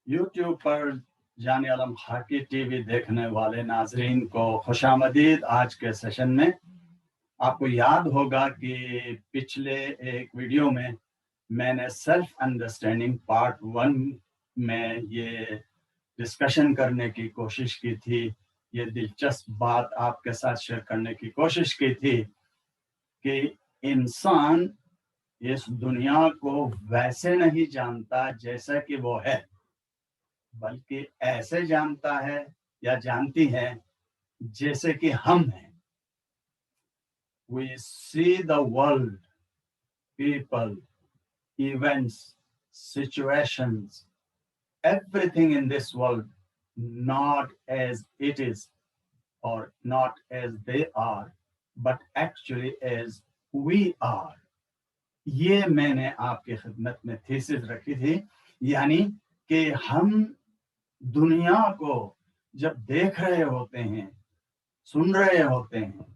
YouTube पर जाने आलम खाकी टीवी देखने वाले नाजरीन को खुशामदीद। आज के सेशन में आपको याद होगा कि पिछले एक वीडियो में मैंने सेल्फ अंडरस्टैंडिंग पार्ट 1 में ये डिस्कशन करने की कोशिश की थी, ये दिलचस्प बात आपके साथ शेयर करने की कोशिश की थी कि इंसान इस दुनिया को वैसे नहीं जानता जैसा कि वो है, बल्कि ऐसे जानता है या जानती है जैसे कि हम हैं। We see the world, people, events, situations, everything in this world not as it is or not as they are, but actually as we are. ये मैंने आपकी खिदमत में थीसिस रखी थी, यानी कि हम दुनिया को जब देख रहे होते हैं, सुन रहे होते हैं,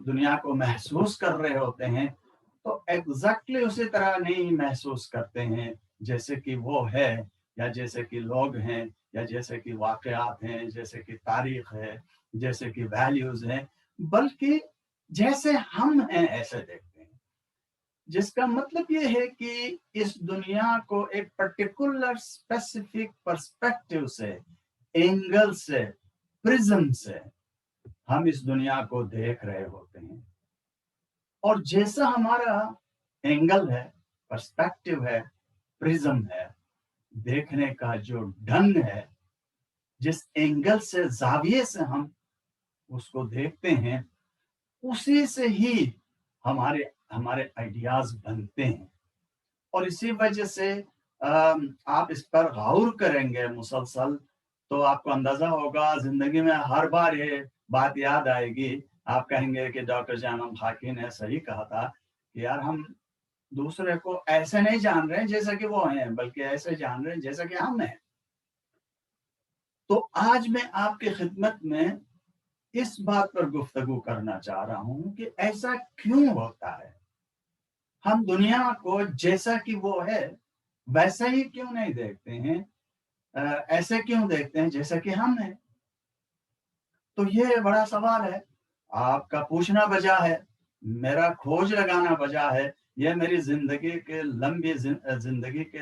दुनिया को महसूस कर रहे होते हैं, तो एग्जैक्टली उसी तरह नहीं महसूस करते हैं जैसे कि वो है, या जैसे कि लोग हैं, या जैसे कि वाकयात हैं, जैसे कि तारीख है, जैसे कि वैल्यूज हैं, बल्कि जैसे हम हैं ऐसे देखते हैं। जिसका मतलब ये है कि इस दुनिया को एक पर्टिकुलर स्पेसिफिक पर्सपेक्टिव से, एंगल से, प्रिज्म से हम इस दुनिया को देख रहे होते हैं। और जैसा हमारा एंगल है, पर्सपेक्टिव है, प्रिज्म है, देखने का जो ढंग है, जिस एंगल से, जाविये से हम उसको देखते हैं, उसी से ही हमारे आइडियाज बनते हैं। और इसी वजह से आप इस पर गौर करेंगे मुसलसल, तो आपको अंदाजा होगा, जिंदगी में हर बार ये बात याद आएगी। आप कहेंगे कि डॉक्टर जानम खाकी ने सही कहा था कि यार हम दूसरे को ऐसे नहीं जान रहे हैं जैसा कि वो हैं, बल्कि ऐसे जान रहे हैं जैसा कि हम हैं। तो आज मैं आपकी खिदमत में इस बात पर गुफ्तगू करना चाह रहा हूं कि ऐसा क्यों होता है, हम दुनिया को जैसा कि वो है वैसा ही क्यों नहीं देखते हैं, ऐसे क्यों देखते हैं जैसा कि हम हैं। तो ये बड़ा सवाल है, आपका पूछना बजा है, मेरा खोज लगाना बजा है। ये मेरी जिंदगी के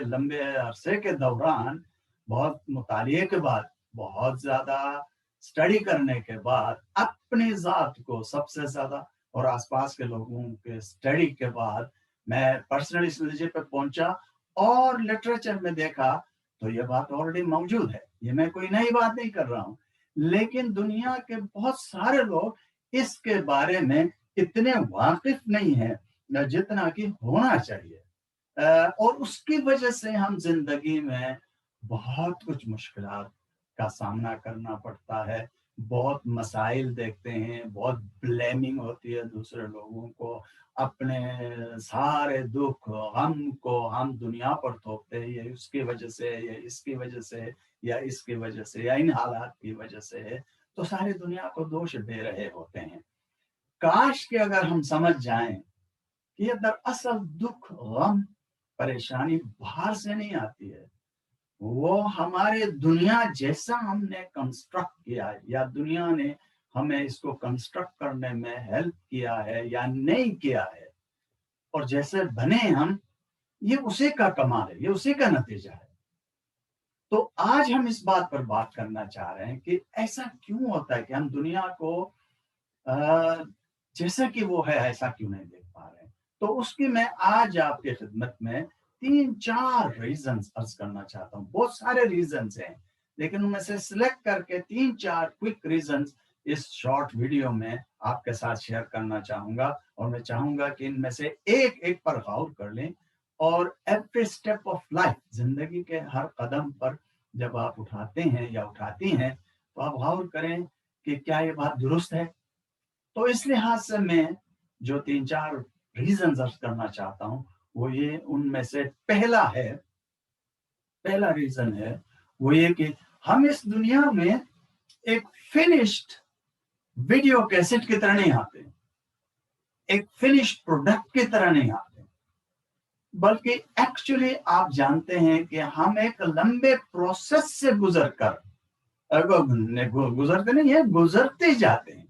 लंबे अरसे के दौरान बहुत मुतालिए के बाद, बहुत ज्यादा स्टडी करने के बाद, अपनी जात को सबसे ज्यादा और आसपास के लोगों के स्टडी के बाद मैं पर्सनल इस नतीजे पे पहुंचा और लिटरेचर में देखा तो ये बात ऑलरेडी मौजूद है। ये मैं कोई नई बात नहीं कर रहा हूं, लेकिन दुनिया के बहुत सारे लोग इसके बारे में इतने वाकिफ नहीं है जितना कि होना चाहिए। और उसकी वजह से हम जिंदगी में बहुत कुछ मुश्किलात का सामना करना पड़ता है, बहुत मसाइल देखते हैं, बहुत ब्लेमिंग होती है दूसरे लोगों को, अपने सारे दुख गम को हम दुनिया पर थोपते हैं, ये उसकी वजह से, ये इसकी वजह से, या इसकी वजह से, या इन हालात की वजह से है, तो सारी दुनिया को दोष दे रहे होते हैं। काश कि अगर हम समझ जाएं कि ये दरअसल दुख, गम, परेशानी बाहर से नहीं आती है, वो हमारे दुनिया जैसा हमने कंस्ट्रक्ट किया है, या दुनिया ने हमें इसको कंस्ट्रक्ट करने में हेल्प किया है या नहीं किया है, और जैसे बने हम, ये उसी का कमाल है, ये उसी का नतीजा है। तो आज हम इस बात पर बात करना चाह रहे हैं कि ऐसा क्यों होता है कि हम दुनिया को जैसा कि वो है ऐसा क्यों नहीं देख पा रहे हैं। तो उसकी मैं आज आपकी खिदमत में 3-4 रीजंस अर्ज करना चाहता हूँ। बहुत सारे रीजंस हैं, लेकिन उनमें से सिलेक्ट करके 3-4 क्विक रीजंस इस शॉर्ट वीडियो में आपके साथ शेयर करना चाहूंगा, और मैं चाहूंगा कि इनमें से एक एक पर गौर कर लें, और एवरी स्टेप ऑफ लाइफ, जिंदगी के हर कदम पर जब आप उठाते हैं या उठाती हैं, तो आप गौर करें कि क्या ये बात दुरुस्त है। तो इस लिहाज से मैं जो 3-4 रीजन अर्ज करना चाहता हूं, वो ये, उनमें से पहला रीजन है वो ये कि हम इस दुनिया में एक फिनिश्ड वीडियो कैसेट की तरह नहीं आते, एक फिनिश्ड प्रोडक्ट की तरह नहीं आते। बल्कि एक्चुअली आप जानते हैं कि हम एक लंबे प्रोसेस से गुजरते नहीं है, गुजरते जाते हैं।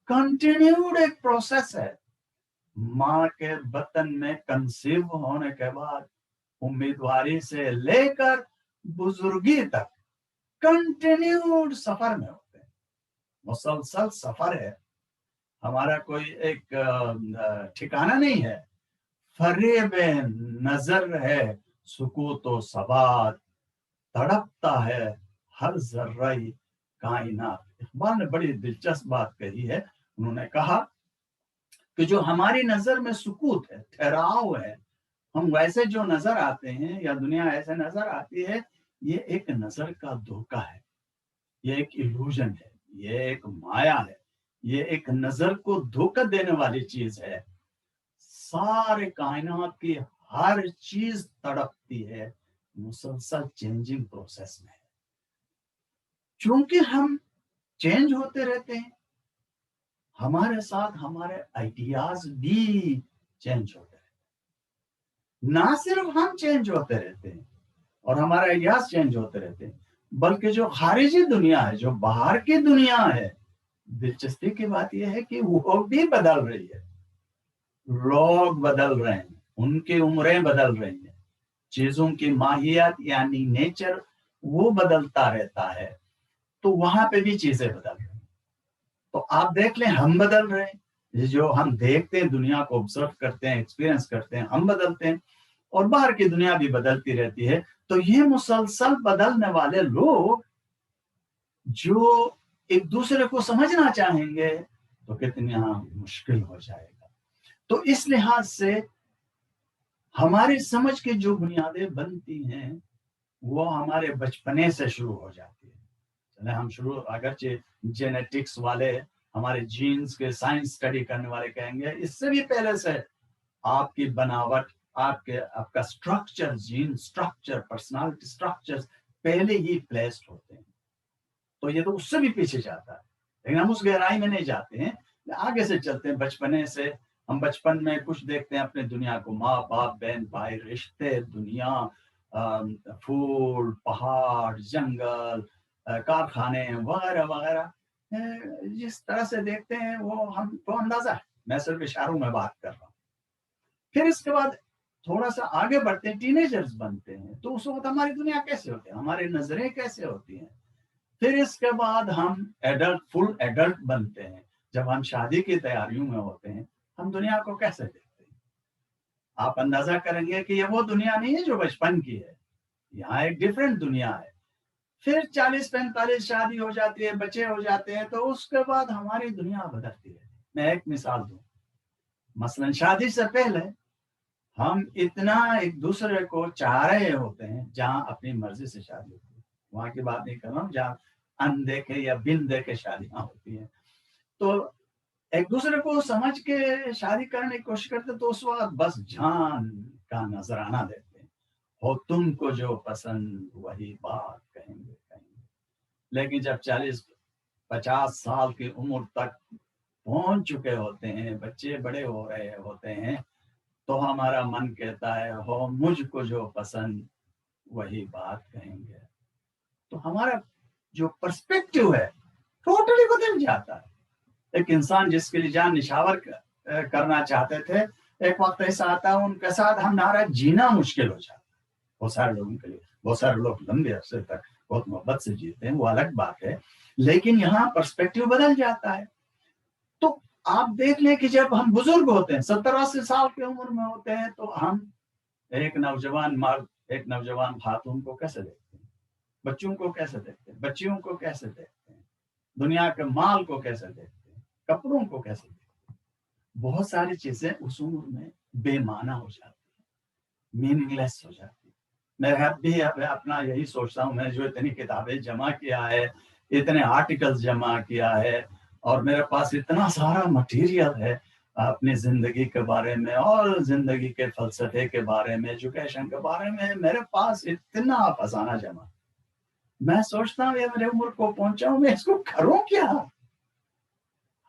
कंटिन्यूड एक प्रोसेस है। माँ के बतन में कंसीव होने के बाद उम्मीदवारी से लेकर बुजुर्गी तक कंटिन्यूड सफर में होते हैं, मुसलसल सफर है। हमारा कोई एक ठिकाना नहीं है। फरेब नजर है सुकूतो सबात, तड़पता है हर जर्राई कायनात। इकबाल ने बड़ी दिलचस्प बात कही है। उन्होंने कहा कि जो हमारी नजर में सुकूत है, ठहराव है, हम वैसे जो नजर आते हैं या दुनिया ऐसे नजर आती है, ये एक नजर का धोखा है, ये एक इल्यूजन है, ये एक माया है, ये एक नजर को धोखा देने वाली चीज है। सारे कायनात की हर चीज तड़पती है, मुसलसल चेंजिंग प्रोसेस में है। क्योंकि हम चेंज होते रहते हैं, हमारे साथ हमारे आइडियाज भी चेंज होते रहते हैं। ना सिर्फ हम चेंज होते रहते हैं और हमारे आइडियाज चेंज होते रहते हैं, बल्कि जो खारिजी दुनिया है, जो बाहर की दुनिया है, दिलचस्पी की बात यह है कि वो भी बदल रही है। लोग बदल रहे हैं, उनकी उम्रें बदल रही हैं, चीजों की माहियत यानी नेचर वो बदलता रहता है, तो वहां पे भी चीजें बदल रही हैं। तो आप देख लें, हम बदल रहे हैं, ये जो हम देखते हैं, दुनिया को ऑब्जर्व करते हैं, एक्सपीरियंस करते हैं, हम बदलते हैं और बाहर की दुनिया भी बदलती रहती है। तो ये मुसलसल बदलने वाले लोग जो एक दूसरे को समझना चाहेंगे तो कितना मुश्किल हो जाएगा। तो इस लिहाज से हमारी समझ की जो बुनियादें बनती हैं वो हमारे बचपने से शुरू हो जाती है। चले हम शुरू, अगरचे जेनेटिक्स वाले, हमारे जीन्स के साइंस स्टडी करने वाले कहेंगे इससे भी पहले से आपकी बनावट, आपका structure, gene structure, personality structures पहले ही प्लेस्ड होते हैं। तो ये तो उससे भी पीछे जाता है, लेकिन हम उस गहराई में नहीं जाते हैं, आगे से चलते हैं। बचपने से हम बचपन में कुछ देखते हैं अपने दुनिया को, माँ बाप, बहन भाई, रिश्ते, दुनिया, फूल, पहाड़, जंगल, कारखाने वगैरह वगैरह, जिस तरह से देखते हैं वो हमको अंदाजा है। मैं सिर्फ इशारों में बात कर रहा हूँ। फिर इसके बाद थोड़ा सा आगे बढ़ते हैं, टीनेजर्स बनते हैं, तो उस वक्त हमारी दुनिया कैसे होती है, हमारी नजरें कैसे होती हैं। फिर इसके बाद हम एडल्ट, फुल एडल्ट बनते हैं। जब हम शादी की तैयारियों में होते हैं, हम दुनिया को कैसे देखते हैं। आप अंदाजा करेंगे कि ये वो दुनिया नहीं है जो बचपन की है, यहाँ एक डिफरेंट दुनिया है। फिर 40-45 शादी हो जाती है, बच्चे हो जाते हैं, तो उसके बाद हमारी दुनिया बदलती है। मैं एक मिसाल दूं, मसलन शादी से पहले हम इतना एक दूसरे को चाह रहे होते हैं, जहां अपनी मर्जी से शादी होती है, वहां की बात नहीं कर रहा हूँ जहाँ अनदेखे या बिन देखे शादियां होती हैं। तो एक दूसरे को समझ के शादी करने की कोशिश करते, तो उस वक्त बस जान का नजराना देते हैं, हो तुमको जो पसंद वही बात कहेंगे। लेकिन जब 40-50 साल की उम्र तक पहुंच चुके होते हैं, बच्चे बड़े हो रहे होते हैं, तो हमारा मन कहता है हो मुझको जो पसंद वही बात कहेंगे। तो हमारा जो पर्सपेक्टिव है टोटली बदल जाता है। एक इंसान जिसके लिए जान निछावर करना चाहते थे, एक वक्त ऐसा आता है उनके साथ हम नारा जीना मुश्किल हो जाता है। बहुत सारे लोगों के लिए, बहुत सारे लोग लंबे अरसे तक बहुत मोहब्बत से जीते हैं, वो अलग बात है, लेकिन यहाँ पर्सपेक्टिव बदल जाता है। तो आप देख लें कि जब हम बुजुर्ग होते हैं, 70-80 साल की उम्र में होते हैं, तो हम एक नौजवान मर्द, एक नौजवान खातून को कैसे देखते हैं, बच्चों को कैसे देखते हैं, बच्चियों को कैसे देखते हैं, दुनिया के माल को कैसे देखते हैं, कपड़ों को कैसे देखते हैं। बहुत सारी चीजें उस उम्र में बेमाना हो जाती है, मीनिंगलेस हो जाती है। मैं भी अपना यही सोचता हूँ, मैंने जो इतनी किताबें जमा किया है, इतने आर्टिकल्स जमा किया है, और मेरे पास इतना सारा मटेरियल है अपनी जिंदगी के बारे में और जिंदगी के फलसफे के बारे में, एजुकेशन के बारे में, मेरे पास इतना खजाना जमा। मैं सोचता हूँ ये मेरे उम्र को पहुंचा हूं, मैं इसको करूं क्या।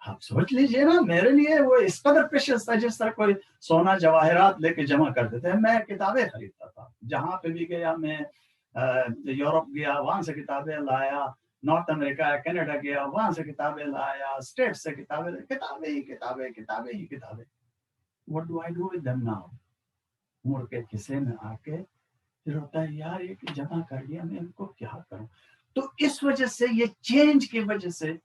आप सोच लीजिए ना, मेरे लिए वो इस कदर प्रेशियस था, जिस तरह कोई सोना जवाहरात लेके जमा करते थे। मैं किताबें खरीदता था, जहां पे भी गया मैं, यूरोप गया वहां से किताबें लाया, नॉर्थ अमेरिका कनाडा गया वहां से किताबें लाया, स्टेट से किताबें, किताबें ही किताबें, किताबें ही किताबें। What do I do with them now? मुड़ के खिसे में आके फिर होता है यार ये जमा कर लिया, मैं इनको क्या करूं? तो इस वजह से, ये चेंज की वजह से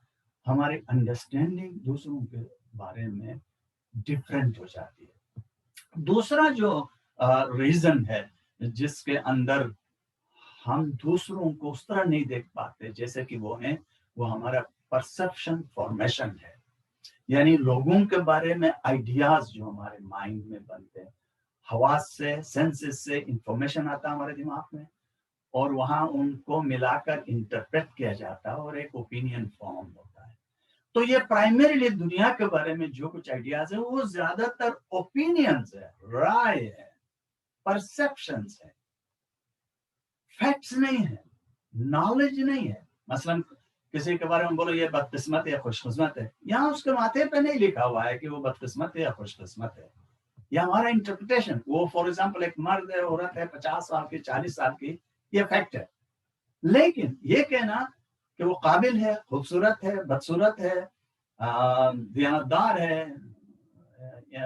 हमारी अंडरस्टैंडिंग दूसरों के बारे में डिफरेंट हो जाती है। दूसरा जो रीजन है जिसके अंदर हम दूसरों को उस तरह नहीं देख पाते जैसे कि वो हैं, वो हमारा परसेप्शन फॉर्मेशन है। यानी लोगों के बारे में आइडियाज जो हमारे माइंड में बनते हैं, हवास से, सेंसेस से इंफॉर्मेशन आता है हमारे दिमाग में, और वहां उनको मिलाकर इंटरप्रेट किया जाता है और एक ओपिनियन फॉर्म होता है। तो ये प्राइमरीली दुनिया के बारे में जो कुछ आइडियाज है वो ज्यादातर ओपिनियंस है, राय है, परसेप्शंस है, फैक्ट्स नहीं है, नॉलेज नहीं है। मसलन किसी के बारे में बोलो ये बदकिस्मत है या खुशकिस्मत है, यहाँ उसके माथे पे नहीं लिखा हुआ है कि वो बदकिस्मत है या खुशकिस्मत है। ये हमारा इंटरप्रिटेशन। वो फॉर एग्जाम्पल एक मर्द है, औरत है, 50 साल की, 40 साल की, ये फैक्ट है। लेकिन ये कहना कि वो काबिल है, खूबसूरत है, बदसूरत है, दियानतदार है,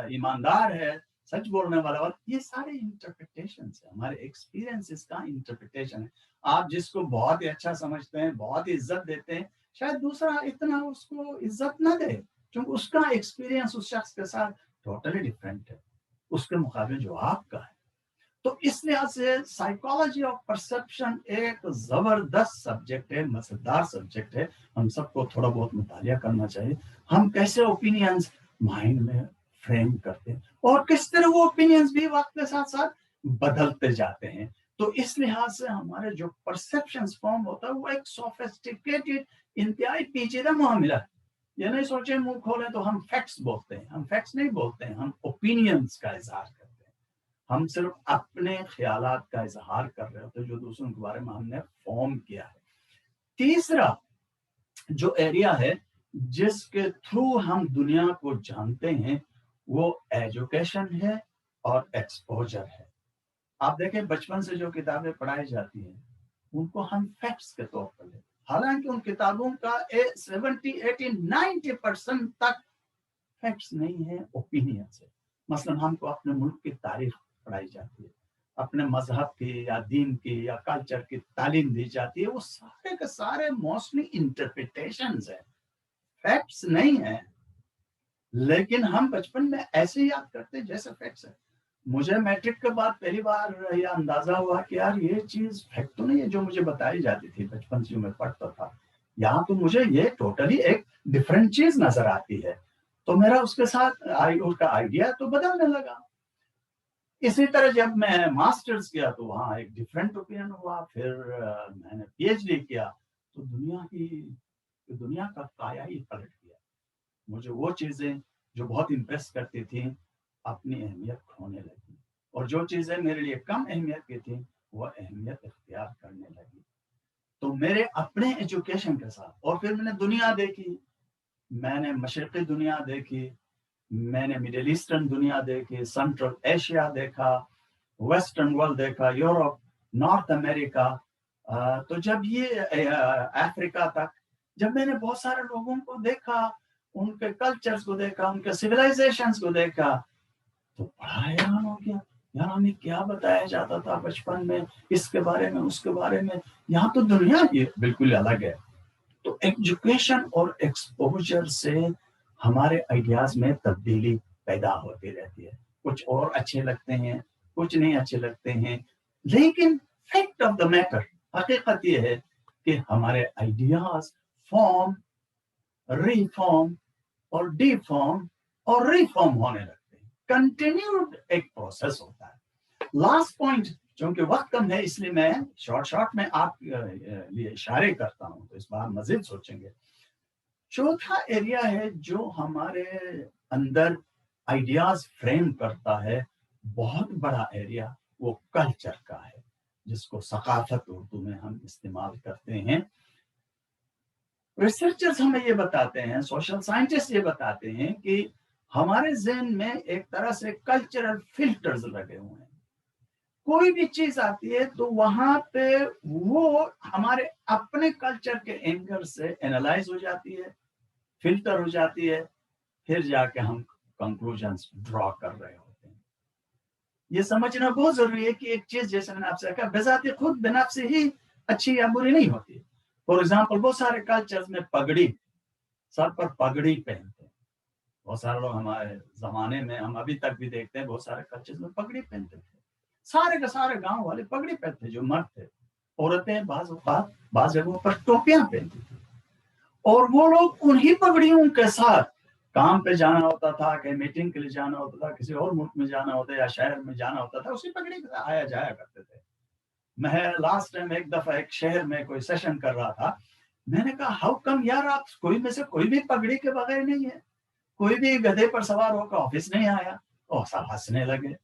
ईमानदार है, सच बोलने वाला, और ये सारे इंटरप्रिटेशन है, हमारे एक्सपीरियंसेस का इंटरप्रिटेशन है। आप जिसको बहुत ही अच्छा समझते हैं, बहुत ही इज्जत देते हैं, शायद दूसरा इतना उसको इज्जत ना दे, क्योंकि उसका एक्सपीरियंस उस शख्स के साथ टोटली डिफरेंट है उसके मुकाबले जो आपका है। तो इस लिहाज से साइकोलॉजी ऑफ परसेप्शन एक जबरदस्त सब्जेक्ट है, मजेदार सब्जेक्ट है। हम सबको थोड़ा बहुत मुतालिया करना चाहिए, हम कैसे ओपिनियंस माइंड में फ्रेम करते हैं और किस तरह वो ओपिनियंस भी वक्त के साथ साथ बदलते जाते हैं। तो इस लिहाज से हमारे जो परसेप्शन फॉर्म होता है वो एक सोफिस्टिकेटेड, इंतहाई पेचीदा मामला है। ये नहीं सोचे मुंह खोले तो हम फैक्ट्स बोलते हैं, हम फैक्ट्स नहीं बोलते हैं, हम ओपिनियंस का इजहार करते हैं। हम सिर्फ अपने ख्यालात का इजहार कर रहे होते हैं जो दूसरों के बारे में हमने फॉर्म किया है। तीसरा जो एरिया है जिसके थ्रू हम दुनिया को जानते हैं वो एजुकेशन है और एक्सपोजर है। आप देखें बचपन से जो किताबें पढ़ाई जाती हैं उनको हम फैक्ट्स के तौर पर लेते हैं, हालांकि उन किताबों का 70, 80, 90% तक फैक्ट्स नहीं है, ओपिनियन है। मसलन हमको अपने मुल्क की तारीख पढ़ाई जाती है, अपने मजहब की या दीन की या कल्चर की तालीम दी जाती है, वो सारे के सारे मोस्टली इंटरप्रिटेशंस है, फैक्ट्स नहीं है। लेकिन हम बचपन में ऐसे याद करते जैसे फैक्ट्स है। मुझे मैट्रिक के बाद पहली बार यह अंदाजा हुआ कि यार ये चीज फैक्ट तो नहीं है जो मुझे बताई जाती थी बचपन से मैं पढ़ता था, यहाँ तो मुझे ये टोटली एक डिफरेंट चीज नजर आती है। तो मेरा उसके साथ उसका आइडिया तो बदलने लगा। इसी तरह जब मैं मास्टर्स किया तो वहाँ एक डिफरेंट ओपिनियन हुआ। फिर मैंने पीएचडी किया तो दुनिया का काया ही पलट गया। मुझे वो चीजें जो बहुत इम्प्रेस करती थी अपनी अहमियत खोने लगी, और जो चीजें मेरे लिए कम अहमियत की थी वो अहमियत इख्तियार करने लगी। तो मेरे अपने एजुकेशन के साथ, और फिर मैंने दुनिया देखी, मैंने मशरक़ी दुनिया देखी, मैंने मिडिल ईस्टर्न दुनिया देखी, सेंट्रल एशिया देखा, वेस्टर्न वर्ल्ड देखा, यूरोप, नॉर्थ अमेरिका, तो जब ये अफ्रीका तक, जब मैंने बहुत सारे लोगों को देखा, उनके कल्चर्स को देखा, उनके सिविलाइजेशंस को देखा, तो बड़ा हैरान हो गया। यार हमें क्या बताया जाता था बचपन में इसके बारे में, उसके बारे में, यहाँ तो दुनिया ये बिल्कुल अलग है। तो एजुकेशन और एक्सपोजर से हमारे आइडियाज में तब्दीली पैदा होती रहती है। कुछ और अच्छे लगते हैं, कुछ नहीं अच्छे लगते हैं, लेकिन फैक्ट ऑफ द मैटर, हकीकत ये है कि हमारे आइडियाज फॉर्म, रिफॉर्म और डिफॉर्म और रिफॉर्म होने लगते हैं। कंटिन्यूड एक प्रोसेस होता है। लास्ट पॉइंट, क्योंकि वक्त कम है इसलिए मैं शॉर्ट में आप लिए इशारे करता हूं, तो इस बार मजीद सोचेंगे। चौथा एरिया है जो हमारे अंदर आइडियाज फ्रेम करता है, बहुत बड़ा एरिया, वो कल्चर का है, जिसको सकाफत उर्दू में हम इस्तेमाल करते हैं। रिसर्चर्स हमें ये बताते हैं, सोशल साइंटिस्ट ये बताते हैं कि हमारे ज़हन में एक तरह से कल्चरल फिल्टर्स लगे हुए हैं। कोई भी चीज आती है तो वहां पे वो हमारे अपने कल्चर के एंगल से एनालाइज हो जाती है, फिल्टर हो जाती है, फिर जाके हम कंक्लूजन्स ड्रॉ कर रहे होते हैं। ये समझना बहुत जरूरी है कि एक चीज, जैसे मैंने आपसे कहा, बेजाते खुद बिना से ही अच्छी या बुरी नहीं होती। फॉर एग्जाम्पल, बहुत सारे कल्चर्स में पगड़ी, सर पर पगड़ी पहनते हैं। बहुत सारे लोग हमारे जमाने में, हम अभी तक भी देखते हैं, बहुत सारे कल्चर्स में पगड़ी पहनते थे। सारे के सारे गांव वाले पगड़ी पहनते, जो मर्द थे। औरतें बाज जगहों पर टोपियां पहनती थी, और वो लोग उन्हीं पगड़ियों के साथ काम पे जाना होता था, कहीं मीटिंग के लिए जाना होता था, किसी और मुल्क में जाना होता या शहर में जाना होता था, उसी पगड़ी के साथ आया जाया करते थे। मैं लास्ट टाइम एक दफा एक शहर में कोई सेशन कर रहा था, मैंने कहा हाउ कम यार, आप कोई में से कोई भी पगड़ी के बगैर नहीं है, कोई भी गधे पर सवार होकर ऑफिस नहीं आया। और सब हंसने लगे।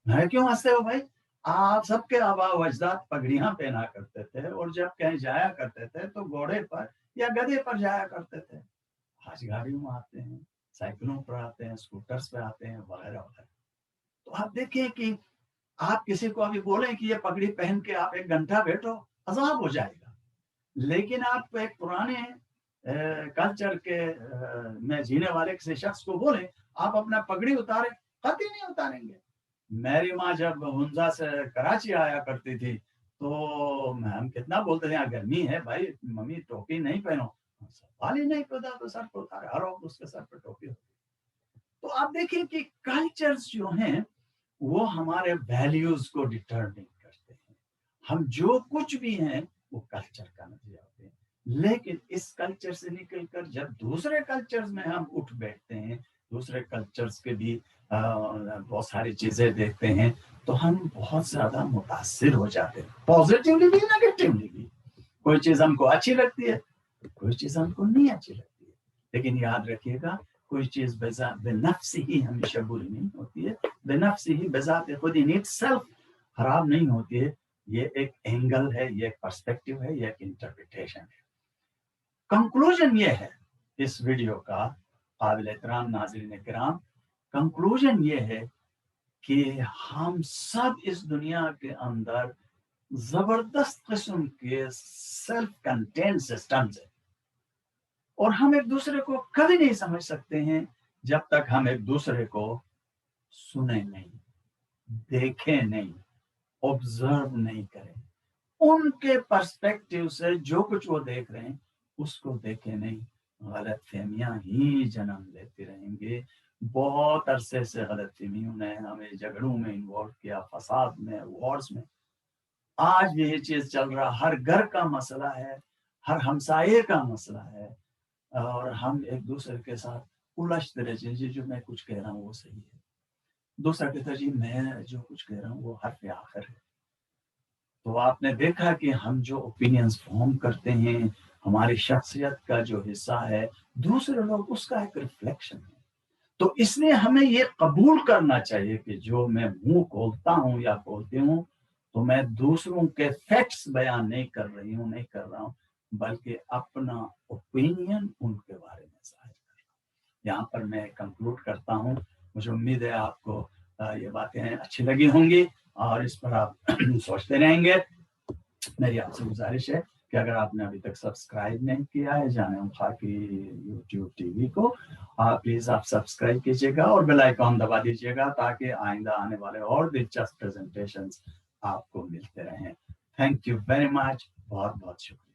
मैं, क्यों हंसते हो भाई, आप सबके आबा अजदाद पगड़ियां पहना करते थे, और जब कहीं जाया करते थे तो घोड़े पर या गधे पर जाया करते थे। आज गाड़ियों में आते हैं, साइकिलों पर आते हैं, स्कूटर्स पे आते हैं, वगैरह वगैरह। तो आप देखिए कि आप किसी को अभी बोलें कि ये पगड़ी पहन के आप 1 घंटा बैठो, अजाब हो जाएगा। लेकिन आप एक पुराने कल्चर के में जीने वाले किसी शख्स को बोले आप अपना पगड़ी उतारे, कतई नहीं उतारेंगे। मेरी माँ जब हुंजा से कराची आया करती थी तो हम कितना बोलते थे, यहाँ गर्मी है भाई, मम्मी टोपी नहीं पहनो। सवाल ही नहीं पैदा तो सर पर उतारे, हर वक्त उसके सर पर टोपी होती। तो आप देखिए कि कल्चर्स जो हैं वो हमारे वैल्यूज को डिटरमिन करते हैं। हम जो कुछ भी हैं वो कल्चर का नतीजा होते हैं। लेकिन इस कल्चर से निकलकर जब दूसरे कल्चर्स में हम उठ बैठते हैं, दूसरे कल्चर्स के भी बहुत सारी चीजें देखते हैं, तो हम बहुत ज्यादा मुतासिर हो जाते हैं, पॉजिटिवली भी नेगेटिवली भी। कोई चीज हमको अच्छी लगती है, कोई चीज हमको नहीं अच्छी लगती है। लेकिन याद रखिएगा, कोई चीज बेनफ्सी ही हमेशा बुरी नहीं होती है, बेनफ्सी ही बेजाते खुद इन इटसेल्फ खराब नहीं होती है। ये एक एंगल है, ये एक पर्सपेक्टिव है, ये एक इंटरप्रिटेशन है। कंक्लूजन ये है इस वीडियो का, काबिल एहतराम नाज़रीन किराम, कंक्लूजन ये है कि हम सब इस दुनिया के अंदर जबरदस्त किस्म के सेल्फ कंटेन सिस्टम्स है, और हम एक दूसरे को कभी नहीं समझ सकते हैं जब तक हम एक दूसरे को सुने नहीं, देखें नहीं, ऑब्जर्व नहीं करें, उनके पर्सपेक्टिव से जो कुछ वो देख रहे हैं उसको देखें नहीं। गलत फहमियां ही जन्म लेते रहेंगे। बहुत अरसे से गलत फहमियों ने हमें झगड़ों में इन्वॉल्व किया, फसाद में, वॉर्स में। आज भी ये चीज चल रहा, हर घर का मसला है, हर हमसाये का मसला है, और हम एक दूसरे के साथ उलझते रहते हैं। जो मैं कुछ कह रहा हूँ वो सही है, दूसरा कहता है जी मैं जो कुछ कह रहा हूँ वो हर्फ आखिर है। तो आपने देखा कि हम जो ओपिनियंस फॉर्म करते हैं, हमारी शख्सियत का जो हिस्सा है, दूसरे लोग उसका एक रिफ्लेक्शन है। तो इसलिए हमें ये कबूल करना चाहिए कि जो मैं मुंह खोलता हूँ या खोलती हूँ, तो मैं दूसरों के फैक्ट्स बयान नहीं कर रही हूँ, नहीं कर रहा हूँ, बल्कि अपना ओपिनियन उनके बारे में जाहिर कर रहा हूँ। यहाँ पर मैं कंक्लूड करता हूँ। मुझे उम्मीद है आपको ये बातें अच्छी लगी होंगी और इस पर आप सोचते रहेंगे। मेरी आपसे गुजारिश है कि अगर आपने अभी तक सब्सक्राइब नहीं किया है जाने खाकी यूट्यूब टीवी को, प्लीज आप सब्सक्राइब कीजिएगा और बेल आइकॉन दबा दीजिएगा ताकि आइंदा आने वाले और दिलचस्प प्रेजेंटेशंस आपको मिलते रहें। थैंक यू वेरी मच, बहुत बहुत शुक्रिया।